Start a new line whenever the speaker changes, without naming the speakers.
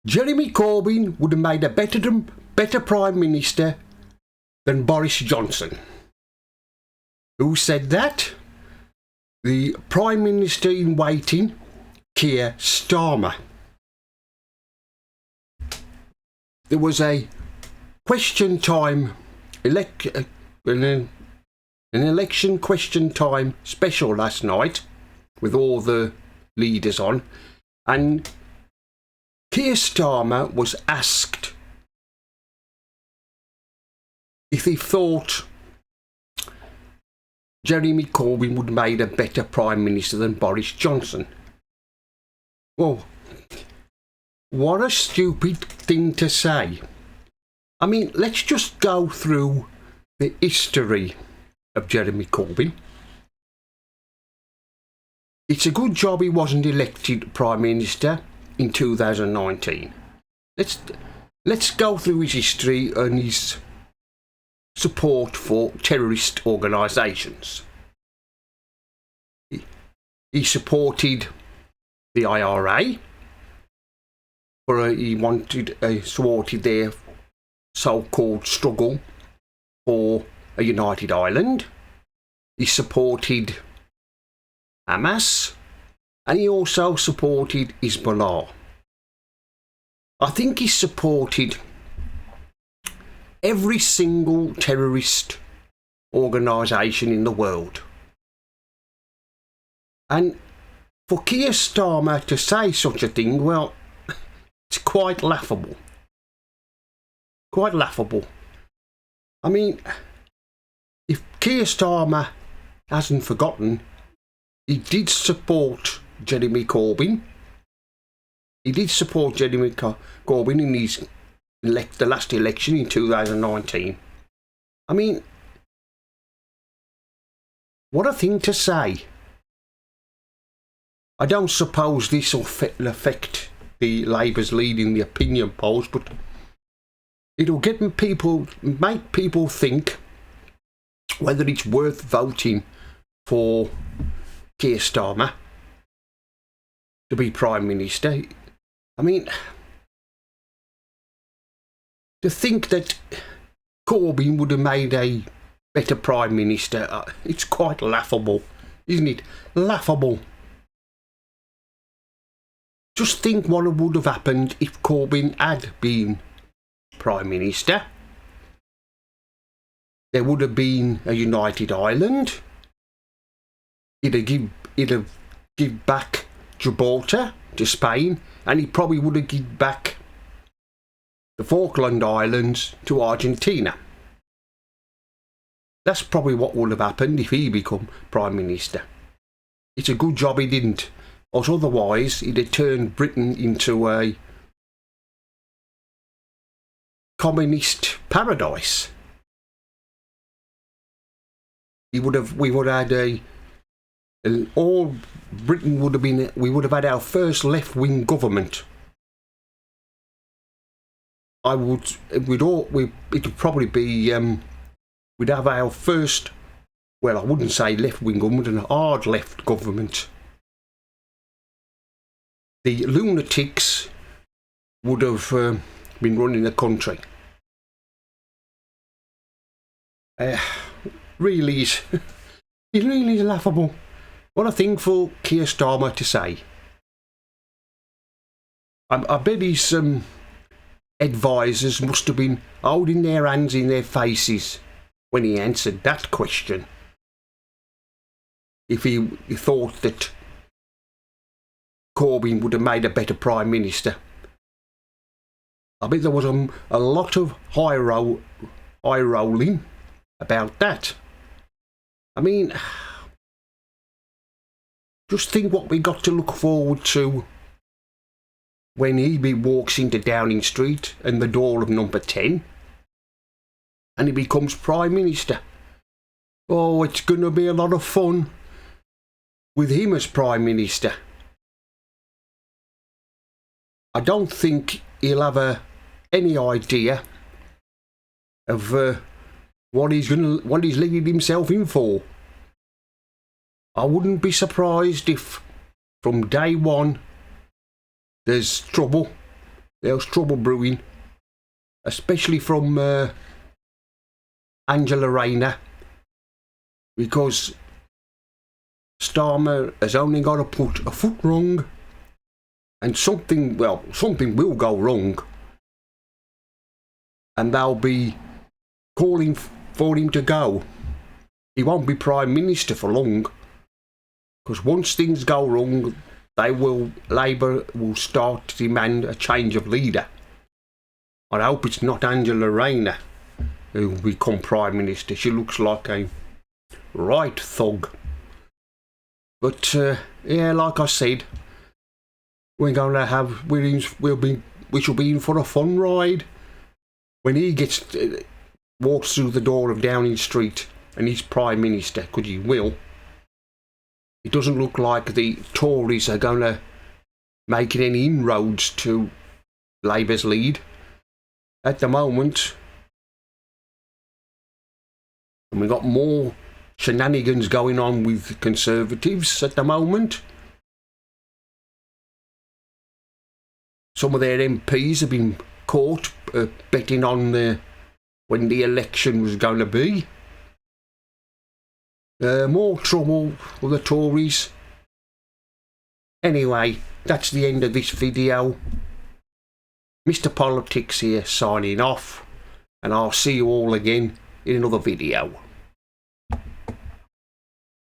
Jeremy Corbyn would have made a better Prime Minister than Boris Johnson. Who said that? The Prime Minister in waiting, Keir Starmer. There was a question time, an election question time special last night with all the leaders on, and Keir Starmer was asked if he thought Jeremy Corbyn would have made a better Prime Minister than Boris Johnson. Well, what a stupid thing to say. I mean, let's just go through the history of Jeremy Corbyn. It's a good job he wasn't elected Prime Minister in 2019. Let's go through his history and his support for terrorist organisations. He supported the IRA, he supported their so-called struggle for a united Ireland. He supported Hamas, and he also supported Hezbollah. I think he supported every single terrorist organisation in the world. And for Keir Starmer to say such a thing, well, it's quite laughable. Quite laughable. I mean, if Keir Starmer hasn't forgotten, he did support Jeremy Corbyn. He did support Jeremy Corbyn in his the last election in 2019. I mean, what a thing to say. I don't suppose this will affect the Labour's lead in the opinion polls, but it'll make people think whether it's worth voting for Keir Starmer to be Prime Minister. I mean, to think that Corbyn would have made a better Prime Minister, it's quite laughable, isn't it? Laughable. Just think what would have happened if Corbyn had been Prime Minister. There would have been a united Ireland. He'd have give back Gibraltar to Spain, and he probably would have given back the Falkland Islands to Argentina. That's probably what would have happened if he become Prime Minister. It's a good job he didn't, or otherwise he'd have turned Britain into a communist paradise. We would have had all Britain would have been. We would have had our first left-wing government. It'd probably be. We'd have our first. Well, I wouldn't say left-wing government, an hard left government. The lunatics would have been running the country. Really is. It really is laughable. What a thing for Keir Starmer to say. I bet his advisors must have been holding their hands in their faces when he answered that question. If he thought that Corbyn would have made a better Prime Minister. I bet there was a lot of eye rolling about that. I mean, just think what we got to look forward to when he walks into Downing Street and the door of number 10 and he becomes Prime Minister. Oh, it's going to be a lot of fun with him as Prime Minister. I don't think he'll have any idea of what he's leading himself in for. I wouldn't be surprised if from day one there's trouble there's trouble brewing, especially from Angela Rayner, because Starmer has only got to put a foot wrong, and something will go wrong, and they'll be calling for him to go. He won't be Prime Minister for long, because once things go wrong, Labour will start to demand a change of leader. I hope it's not Angela Rayner who will become Prime Minister. She looks like a right thug. But yeah, like I said, we're going to have we shall be in for a fun ride when he walks through the door of Downing Street and he's Prime Minister, because he will. It doesn't look like the Tories are going to make any inroads to Labour's lead at the moment. And we've got more shenanigans going on with Conservatives at the moment. Some of their MPs have been caught betting on when the election was going to be. More trouble with the Tories. Anyway, that's the end of this video. Mr. Politics here signing off, and I'll see you all again in another video.